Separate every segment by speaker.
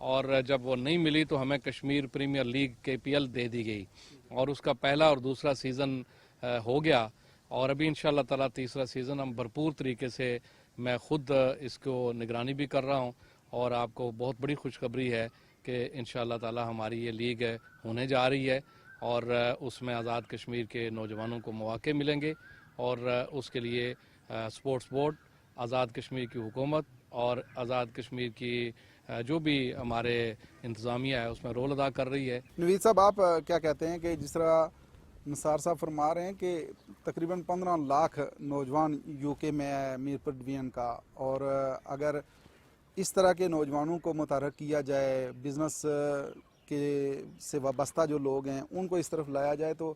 Speaker 1: اور جب وہ نہیں ملی تو ہمیں کشمیر پریمیئر لیگ KPL دے دی گئی اور اس کا پہلا اور دوسرا سیزن ہو گیا اور ابھی انشاءاللہ تعالی تیسرا سیزن ہم بھرپور طریقے سے میں خود اس کو نگرانی بھی کر رہا ہوں اور آپ کو بہت بڑی خوشخبری ہے کہ انشاءاللہ تعالی ہماری یہ لیگ ہونے جا رہی ہے اور اس میں آزاد کشمیر کے نوجوانوں کو مواقع ملیں گے اور اس کے لیے سپورٹس بورڈ، آزاد کشمیر کی حکومت اور آزاد کشمیر کی جو بھی ہمارے انتظامیہ ہے اس میں رول ادا کر رہی ہے۔
Speaker 2: نوید صاحب، آپ کیا کہتے ہیں کہ جس طرح نثار صاحب فرما رہے ہیں کہ تقریباً 15 لاکھ نوجوان UK میں ہے میرپور ڈویژن کا، اور اگر اس طرح کے نوجوانوں کو متحرک کیا جائے، بزنس کے سے وابستہ جو لوگ ہیں ان کو اس طرف لایا جائے، تو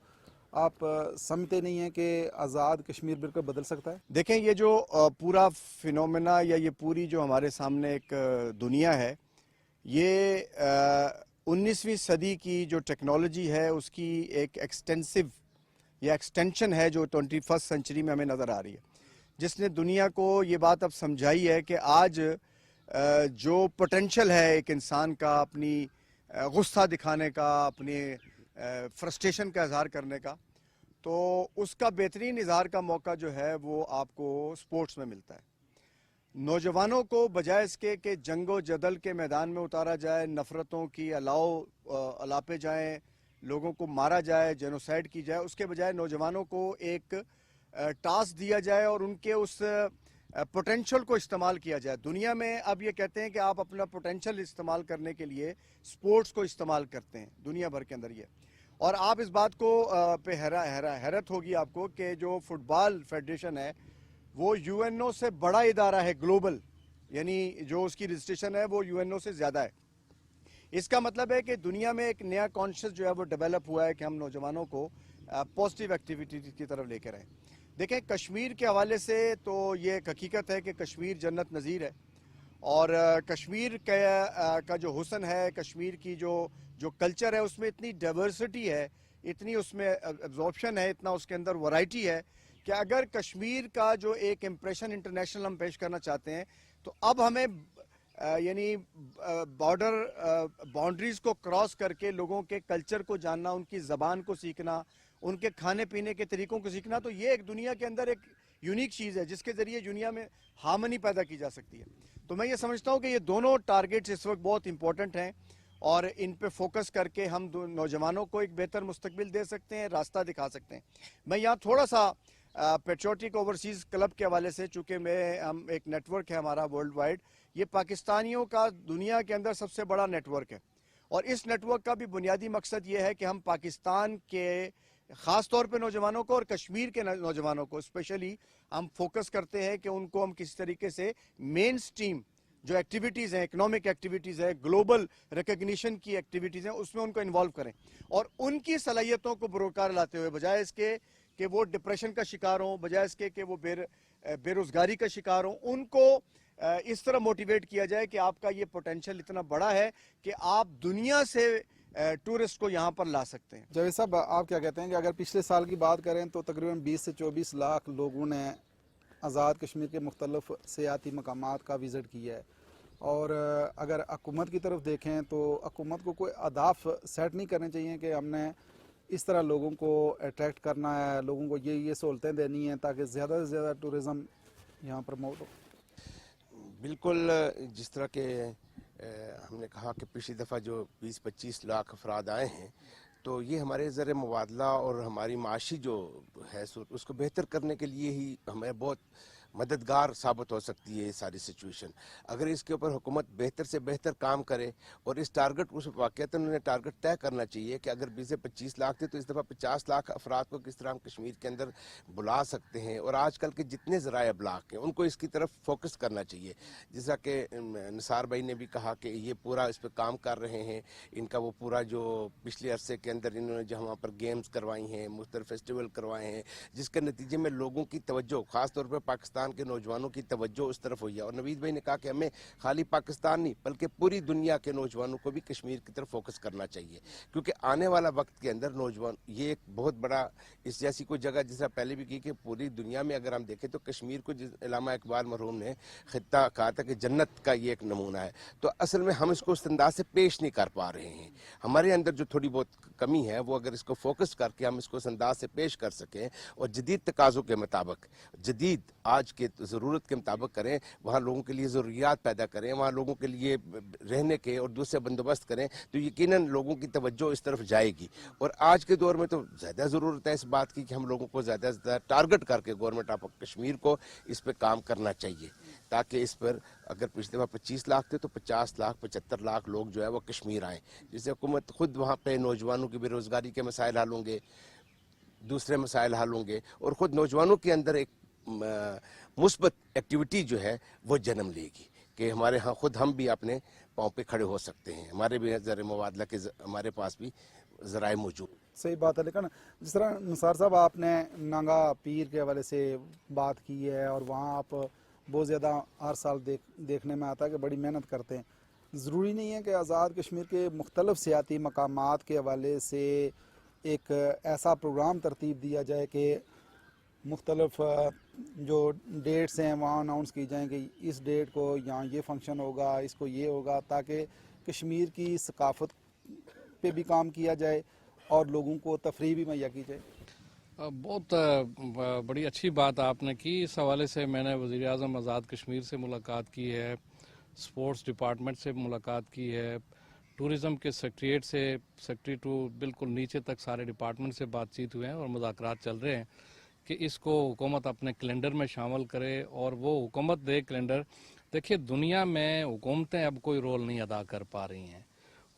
Speaker 2: آپ سمجھتے نہیں ہیں کہ آزاد کشمیر بالکل بدل سکتا ہے؟
Speaker 3: دیکھیں، یہ جو پورا فینومینا یا یہ پوری جو ہمارے سامنے ایک دنیا ہے، یہ 19ویں صدی کی جو ٹیکنالوجی ہے اس کی ایک ایکسٹینسو یا ایکسٹینشن ہے جو 21 سینچری میں ہمیں نظر آ رہی ہے، جس نے دنیا کو یہ بات اب سمجھائی ہے کہ آج جو پوٹینشل ہے ایک انسان کا اپنی غصہ دکھانے کا، اپنی فرسٹریشن کا اظہار کرنے کا، تو اس کا بہترین اظہار کا موقع جو ہے وہ آپ کو سپورٹس میں ملتا ہے۔ نوجوانوں کو بجائے اس کے کہ جنگ و جدل کے میدان میں اتارا جائے، نفرتوں کی الاپے جائیں، لوگوں کو مارا جائے، جینوسائیڈ کی جائے، اس کے بجائے نوجوانوں کو ایک ٹاسک دیا جائے اور ان کے اس پوٹینشل کو استعمال کیا جائے۔ دنیا میں اب یہ کہتے ہیں کہ آپ اپنا پوٹینشل استعمال کرنے کے لیے سپورٹس کو استعمال کرتے ہیں دنیا بھر کے اندر یہ، اور آپ اس بات کو پہ حیرت ہوگی آپ کو کہ جو فٹ بال فیڈریشن ہے وہ UNO سے بڑا ادارہ ہے گلوبل، یعنی جو اس کی رجسٹریشن ہے وہ UNO سے زیادہ ہے۔ اس کا مطلب ہے کہ دنیا میں ایک نیا کانشیس جو ہے وہ ڈیولپ ہوا ہے کہ ہم نوجوانوں کو پازیٹیو ایکٹیویٹی کی طرف لے کر آئیں۔ دیکھیں، کشمیر کے حوالے سے تو یہ ایک حقیقت ہے کہ کشمیر جنت نظیر ہے، اور کشمیر کا جو حسن ہے، کشمیر کی جو کلچر ہے، اس میں اتنی ڈائیورسٹی ہے، اتنی اس میں ایبزارپشن ہے، اتنا اس کے اندر ورائٹی ہے کہ اگر کشمیر کا جو ایک امپریشن انٹرنیشنل ہم پیش کرنا چاہتے ہیں تو اب ہمیں یعنی باؤنڈریز کو کراس کر کے لوگوں کے کلچر کو جاننا، ان کی زبان کو سیکھنا، ان کے کھانے پینے کے طریقوں کو سیکھنا، تو یہ ایک دنیا کے اندر ایک یونیک چیز ہے جس کے ذریعے دنیا میں ہارمنی پیدا کی جا سکتی ہے۔ تو میں یہ سمجھتا ہوں کہ یہ دونوں ٹارگیٹس اس وقت بہت امپورٹنٹ ہیں اور ان پہ فوکس کر کے ہم نوجوانوں کو ایک بہتر مستقبل دے سکتے ہیں، راستہ دکھا سکتے ہیں۔ میں یہاں تھوڑا سا پیٹریوٹک اوورسیز کلب کے حوالے سے، چونکہ ہم ایک نیٹ ورک ہے ہمارا ورلڈ وائڈ، یہ پاکستانیوں کا دنیا کے اندر سب سے بڑا نیٹ ورک ہے، اور اس نیٹ ورک کا بھی بنیادی مقصد یہ ہے کہ ہم پاکستان کے خاص طور پہ نوجوانوں کو اور کشمیر کے نوجوانوں کو اسپیشلی ہم فوکس کرتے ہیں کہ ان کو ہم کس طریقے سے مین سٹریم جو ایکٹیویٹیز ہیں، اکنامک ایکٹیویٹیز ہیں، گلوبل ریکگنیشن کی ایکٹیویٹیز ہیں، اس میں ان کو انوالو کریں اور ان کی صلاحیتوں کو بروکار لاتے ہوئے، بجائے اس کے کہ وہ ڈپریشن کا شکار ہوں، بجائے اس کے کہ وہ بے روزگاری کا شکار ہوں، ان کو اس طرح موٹیویٹ کیا جائے کہ آپ کا یہ پوٹینشل اتنا بڑا ہے کہ آپ دنیا سے ٹورسٹ کو یہاں پر لا سکتے ہیں۔
Speaker 2: جاوید صاحب، آپ کیا کہتے ہیں کہ اگر پچھلے سال کی بات کریں تو تقریباً 20 سے 24 لاکھ لوگوں نے آزاد کشمیر کے مختلف سیاحتی مقامات کا وزٹ کیا ہے، اور اگر حکومت کی طرف دیکھیں تو حکومت کو کوئی اہداف سیٹ نہیں کرنے چاہیے کہ ہم نے اس طرح لوگوں کو اٹریکٹ کرنا ہے، لوگوں کو یہ سہولتیں دینی ہیں تاکہ زیادہ سے زیادہ ٹورزم یہاں پروموٹ ہو؟
Speaker 4: بالکل، جس طرح کہ ہم نے کہا کہ پچھلی دفعہ جو 20-25 لاکھ افراد آئے ہیں، تو یہ ہمارے زر مبادلہ اور ہماری معاشی جو ہے اس کو بہتر کرنے کے لیے ہی ہمیں بہت مددگار ثابت ہو سکتی ہے یہ ساری سچویشن۔ اگر اس کے اوپر حکومت بہتر سے بہتر کام کرے اور اس ٹارگٹ اس واقعات انہوں نے ٹارگٹ طے کرنا چاہیے کہ اگر 20 سے 25 لاکھ تھے تو اس دفعہ 50 لاکھ افراد کو کس طرح ہم کشمیر کے اندر بلا سکتے ہیں، اور آج کل کے جتنے ذرائع ابلاغ ہیں ان کو اس کی طرف فوکس کرنا چاہیے، جیسا کہ نثار بھائی نے بھی کہا کہ یہ پورا اس پہ کام کر رہے ہیں۔ ان کا وہ پورا جو پچھلے عرصے کے اندر انہوں نے جو وہاں پر گیمز کروائی ہیں، مختلف فیسٹیول کروائے ہیں، جس کے نتیجے میں لوگوں کی توجہ خاص طور پر پاکستان پاکستان کے نوجوانوں کی توجہ اس طرف ہوئی ہے. اور نوید بھائی نے کہا کہ ہمیں خالی پاکستان نہیں بلکہ پوری دنیا کے نوجوانوں کو بھی کشمیر کی طرف فوکس کرنا چاہیے, کیونکہ آنے والا وقت کے اندر نوجوان یہ ایک بہت بڑا اس جیسی کوئی جگہ جس طرح پہلے بھی کی کہ پوری دنیا میں اگر ہم دیکھیں تو کشمیر کو جس علامہ اقبال مرحوم نے خطہ کہا تھا کہ جنت کا یہ ایک نمونہ ہے, تو اصل میں ہم اس کو اس انداز سے پیش نہیں کر پا رہے ہیں. ہمارے اندر جو تھوڑی بہت کمی ہے وہ اگر اس کو فوکس کر کے ہم اس کو اس انداز سے پیش کر سکیں اور جدید تقاضوں کے مطابق, جدید آج کے ضرورت کے مطابق کریں, وہاں لوگوں کے لیے ضروریات پیدا کریں, وہاں لوگوں کے لیے رہنے کے اور دوسرے بندوبست کریں, تو یقیناً لوگوں کی توجہ اس طرف جائے گی. اور آج کے دور میں تو زیادہ ضرورت ہے اس بات کی کہ ہم لوگوں کو زیادہ سے زیادہ ٹارگٹ کر کے گورنمنٹ آف کشمیر کو اس پہ کام کرنا چاہیے, تاکہ اس پر اگر پچھلے دفعہ 25 لاکھ تھے تو 50 لاکھ 75 لاکھ لوگ جو ہے وہ کشمیر آئیں, جس سے حکومت خود وہاں پہ نوجوانوں کی بے روزگاری کے مسائل حل ہوں گے, دوسرے مسائل حل ہوں گے, اور خود نوجوانوں کے اندر ایک مثبت ایکٹیویٹی جو ہے وہ جنم لے گی کہ ہمارے ہاں خود ہم بھی اپنے پاؤں پہ کھڑے ہو سکتے ہیں, ہمارے بھی ذرائع مبادلہ کے ہمارے پاس بھی ذرائع موجود.
Speaker 2: صحیح بات ہے, لیکن جس طرح نثار صاحب آپ نے نانگا پیر کے حوالے سے بات کی ہے اور وہاں آپ بہت زیادہ ہر سال دیکھنے میں آتا ہے کہ بڑی محنت کرتے ہیں. ضروری نہیں ہے کہ آزاد کشمیر کے مختلف سیاحتی مقامات کے حوالے سے ایک ایسا پروگرام ترتیب دیا جائے کہ مختلف جو ڈیٹس ہیں وہاں اناؤنس کی جائیں کہ اس ڈیٹ کو یہاں یہ فنکشن ہوگا, اس کو یہ ہوگا, تاکہ کشمیر کی ثقافت پہ بھی کام کیا جائے اور لوگوں کو تفریح بھی مہیا کی جائے.
Speaker 1: بہت بڑی اچھی بات آپ نے کی. اس حوالے سے میں نے وزیر اعظم آزاد کشمیر سے ملاقات کی ہے, سپورٹس ڈپارٹمنٹ سے ملاقات کی ہے, ٹورزم کے سیکریٹریٹ سے سیکرٹری ٹو بالکل نیچے تک سارے ڈپارٹمنٹ سے بات چیت ہوئے ہیں اور مذاکرات چل رہے ہیں کہ اس کو حکومت اپنے کیلنڈر میں شامل کرے اور وہ حکومت دے کیلنڈر. دیکھیے دنیا میں حکومتیں اب کوئی رول نہیں ادا کر پا رہی ہیں.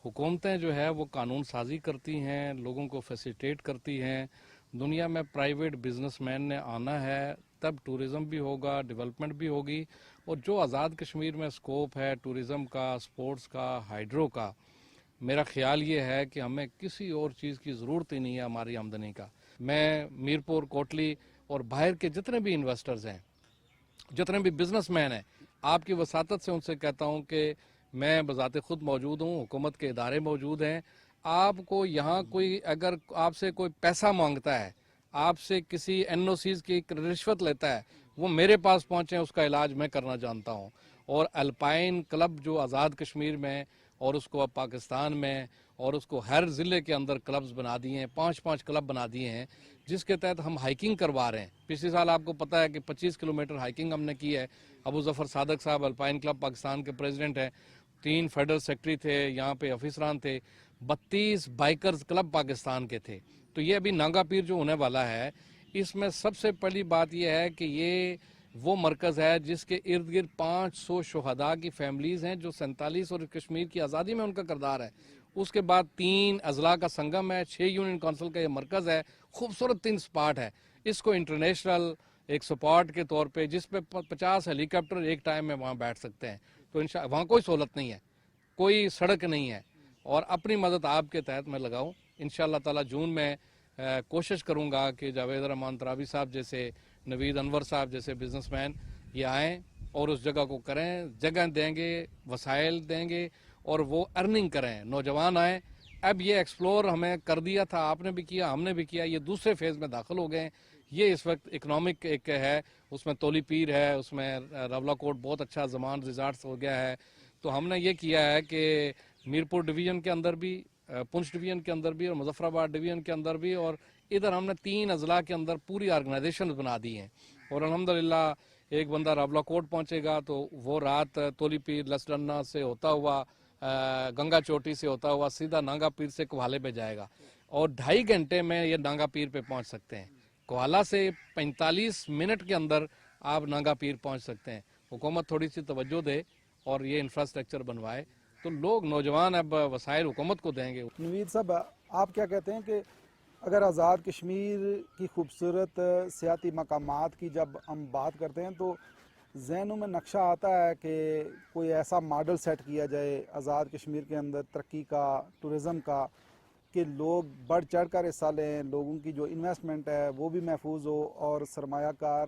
Speaker 1: حکومتیں جو ہے وہ قانون سازی کرتی ہیں, لوگوں کو فیسیلیٹیٹ کرتی ہیں. دنیا میں پرائیویٹ بزنس مین نے آنا ہے تب ٹورزم بھی ہوگا, ڈیولپمنٹ بھی ہوگی. اور جو آزاد کشمیر میں اسکوپ ہے ٹورزم کا, سپورٹس کا, ہائیڈرو کا, میرا خیال یہ ہے کہ ہمیں کسی اور چیز کی ضرورت ہی نہیں ہے ہماری آمدنی کا. میں میرپور, کوٹلی اور باہر کے جتنے بھی انویسٹرز ہیں, جتنے بھی بزنس مین ہیں, آپ کی وساطت سے ان سے کہتا ہوں کہ میں بذات خود موجود ہوں, حکومت کے ادارے موجود ہیں. آپ کو یہاں کوئی اگر آپ سے کوئی پیسہ مانگتا ہے, آپ سے کسی این او سیز کی رشوت لیتا ہے, وہ میرے پاس پہنچیں, اس کا علاج میں کرنا جانتا ہوں. اور الپائن کلب جو آزاد کشمیر میں اور اس کو اب پاکستان میں اور اس کو ہر ضلع کے اندر کلبز بنا دیے ہیں, 5 کلب بنا دیے ہیں جس کے تحت ہم ہائیکنگ کروا رہے ہیں. پچھلے سال آپ کو پتہ ہے کہ 25 کلومیٹر ہائیکنگ ہم نے کی ہے. ابو ظفر صادق صاحب الپائن کلب پاکستان کے پریزیڈنٹ ہیں, 3 فیڈرل سیکرٹری تھے, یہاں پہ افسران تھے, 32 بائکرز کلب پاکستان کے تھے. تو یہ ابھی نانگا پیر جو ہونے والا ہے, اس میں سب سے پہلی بات یہ ہے کہ یہ وہ مرکز ہے جس کے ارد گرد 500 شہداء کی فیملیز ہیں جو 47 اور کشمیر کی آزادی میں ان کا کردار ہے. اس کے بعد 3 اضلاع کا سنگم ہے, 6 یونین کونسل کا یہ مرکز ہے, خوبصورت 3 سپاٹ ہے. اس کو انٹرنیشنل ایک سپاٹ کے طور پہ جس پہ 50 ہیلی کاپٹر ایک ٹائم میں وہاں بیٹھ سکتے ہیں. تو وہاں کوئی سہولت نہیں ہے, کوئی سڑک نہیں ہے, اور اپنی مدد آپ کے تحت میں لگاؤں. انشاءاللہ تعالی جون میں کوشش کروں گا کہ جاوید رحمان ترابی صاحب جیسے, نوید انور صاحب جیسے بزنس مین یہ آئیں اور اس جگہ کو کریں. جگہ دیں گے, وسائل دیں گے اور وہ ارننگ کریں. نوجوان آئیں. اب یہ ایکسپلور ہمیں کر دیا تھا, آپ نے بھی کیا, ہم نے بھی کیا, یہ دوسرے فیز میں داخل ہو گئے. یہ اس وقت اکنامک ایک ہے, اس میں تولی پیر ہے, اس میں رولا کوٹ بہت اچھا زمان ریزارٹس ہو گیا ہے. تو ہم نے یہ کیا ہے کہ میرپور ڈویژن کے اندر بھی, پنچ ڈویژن کے اندر بھی اور مظفر آباد ڈویژن کے اندر بھی, اور ادھر ہم نے 3 اضلاع کے اندر پوری آرگنائزیشن بنا دی ہیں. اور الحمدللہ ایک بندہ رولا کوٹ پہنچے گا تو وہ رات تولی پیر لسڈنا سے ہوتا ہوا, گنگا چوٹی سے ہوتا ہوا سیدھا نانگا پیر سے کوہالے پہ جائے گا, اور 2.5 گھنٹے میں یہ نانگا پیر پہ پہنچ سکتے ہیں. کوہالہ سے 45 منٹ کے اندر آپ نانگا پیر پہنچ سکتے ہیں. حکومت تھوڑی سی توجہ دے اور یہ انفراسٹرکچر بنوائے تو لوگ, نوجوان اب وسائل حکومت کو دیں گے.
Speaker 2: نوید صاحب, آپ کیا کہتے ہیں کہ اگر آزاد کشمیر کی خوبصورت سیاحتی مقامات کی جب ہم بات کرتے ہیں تو ذہنوں میں نقشہ آتا ہے کہ کوئی ایسا ماڈل سیٹ کیا جائے آزاد کشمیر کے اندر ترقی کا, ٹورزم کا, کہ لوگ بڑھ چڑھ کر حصہ لیں, لوگوں کی جو انویسٹمنٹ ہے وہ بھی محفوظ ہو اور سرمایہ کار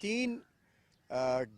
Speaker 3: 3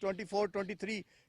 Speaker 3: 24-23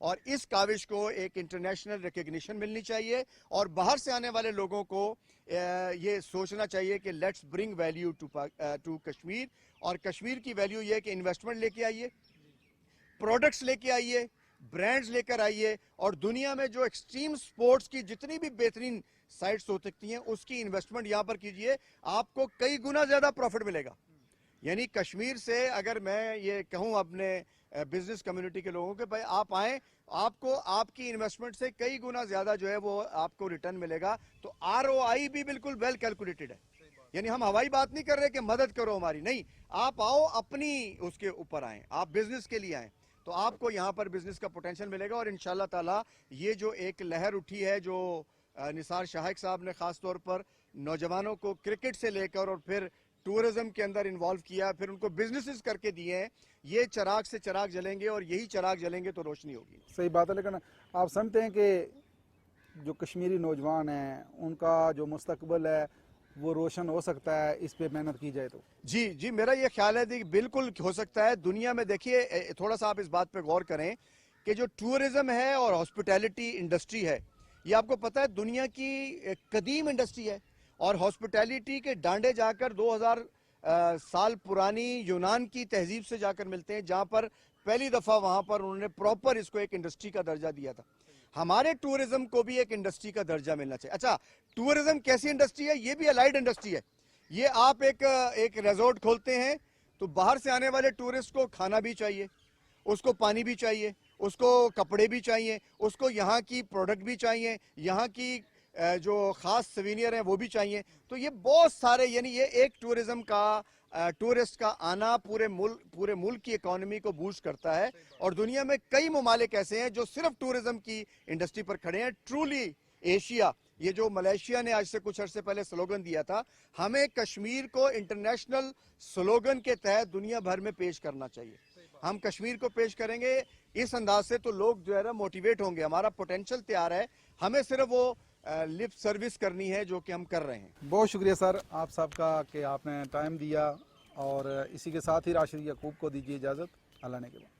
Speaker 3: اور اس کاوش کو ایک انٹرنیشنل ریکگنیشن ملنی چاہیے اور باہر سے آنے والے لوگوں کو یہ سوچنا چاہیے کہ let's bring value to Kashmir. اور کشمیر کی ویلیو یہ ہے کہ انویسٹمنٹ لے کے آئیے, پروڈکٹس لے کے آئیے, برانڈز لے کر آئیے, اور دنیا میں جو ایکسٹریم سپورٹس کی جتنی بھی بہترین سائٹس ہو سکتی ہیں اس کی انویسٹمنٹ یہاں پر کیجئے, آپ کو کئی گنا زیادہ پروفٹ ملے گا. یعنی کشمیر سے اگر میں یہ کہوں اپنے بزنس کمیونٹی کے لوگوں کے بھائی آپ آئیں, آپ کو آپ کی انویسٹمنٹ سے کئی گنا زیادہ جو ہے وہ آپ کو ریٹرن ملے گا. تو ROI بھی بالکل ویل کیلکولیٹڈ ہے. یعنی ہم ہوائی بات نہیں کر رہے کہ مدد کرو ہماری, نہیں, آپ آؤ اپنی اس کے اوپر آئیں, آپ بزنس کے لیے آئیں, تو آپ کو یہاں پر بزنس کا پوٹینشیل ملے گا. اور انشاءاللہ تعالی یہ جو ایک لہر اٹھی ہے جو نثار شاہق صاحب نے خاص طور پر نوجوانوں کو کرکٹ سے لے کر اور پھر ٹورزم کے اندر انوالو کیا, پھر ان کو بزنسز کر کے دیے ہیں, یہ چراغ سے چراغ جلیں گے اور یہی چراغ جلیں گے تو روشنی ہوگی.
Speaker 2: صحیح بات ہے, لیکن آپ سمجھتے ہیں کہ جو کشمیری نوجوان ہیں ان کا جو مستقبل ہے وہ روشن ہو سکتا ہے اس پہ محنت کی جائے تو؟
Speaker 3: جی میرا یہ خیال ہے کہ بالکل ہو سکتا ہے. دنیا میں دیکھیے تھوڑا سا آپ اس بات پہ غور کریں کہ جو ٹورزم ہے اور ہاسپٹیلٹی انڈسٹری ہے, یہ آپ کو پتہ ہے دنیا کی قدیم انڈسٹری ہے, اور ہاسپٹیلٹی کے ڈانڈے جا کر 2000 سال پرانی یونان کی تہذیب سے جا کر ملتے ہیں, جہاں پر پہلی دفعہ وہاں پر انہوں نے پراپر اس کو ایک انڈسٹری کا درجہ دیا تھا. ہمارے ٹورزم کو بھی ایک انڈسٹری کا درجہ ملنا چاہیے. اچھا, ٹورزم کیسی انڈسٹری ہے؟ یہ بھی الائیڈ انڈسٹری ہے. یہ آپ ایک ریزورٹ کھولتے ہیں تو باہر سے آنے والے ٹورسٹ کو کھانا بھی چاہیے, اس کو پانی بھی چاہیے, اس کو کپڑے بھی چاہیے, اس کو یہاں کی پروڈکٹ بھی چاہیے, یہاں کی جو خاص سوینئر ہیں وہ بھی چاہیے. تو یہ بہت سارے, یعنی یہ ایک ٹورزم کا ٹورسٹ کا آنا پورے ملک کی اکانومی کو بوسٹ کرتا ہے. اور دنیا میں کئی ممالک ایسے ہیں جو صرف ٹورزم کی انڈسٹری پر کھڑے ہیں. ٹرولی ایشیا, یہ جو ملیشیا نے آج سے کچھ عرصے پہلے سلوگن دیا تھا, ہمیں کشمیر کو انٹرنیشنل سلوگن کے تحت دنیا بھر میں پیش کرنا چاہیے. ہم کشمیر کو پیش کریں گے اس انداز سے تو لوگ جو ہے نا موٹیویٹ ہوں گے. ہمارا پوٹینشیل تیار ہے, ہمیں صرف وہ لپ سروس کرنی ہے جو کہ ہم کر رہے ہیں.
Speaker 2: بہت شکریہ سر آپ صاحب کا کہ آپ نے ٹائم دیا, اور اسی کے ساتھ ہی راشد یعقوب کو دیجیے اجازت. اللہ نے کے بعد.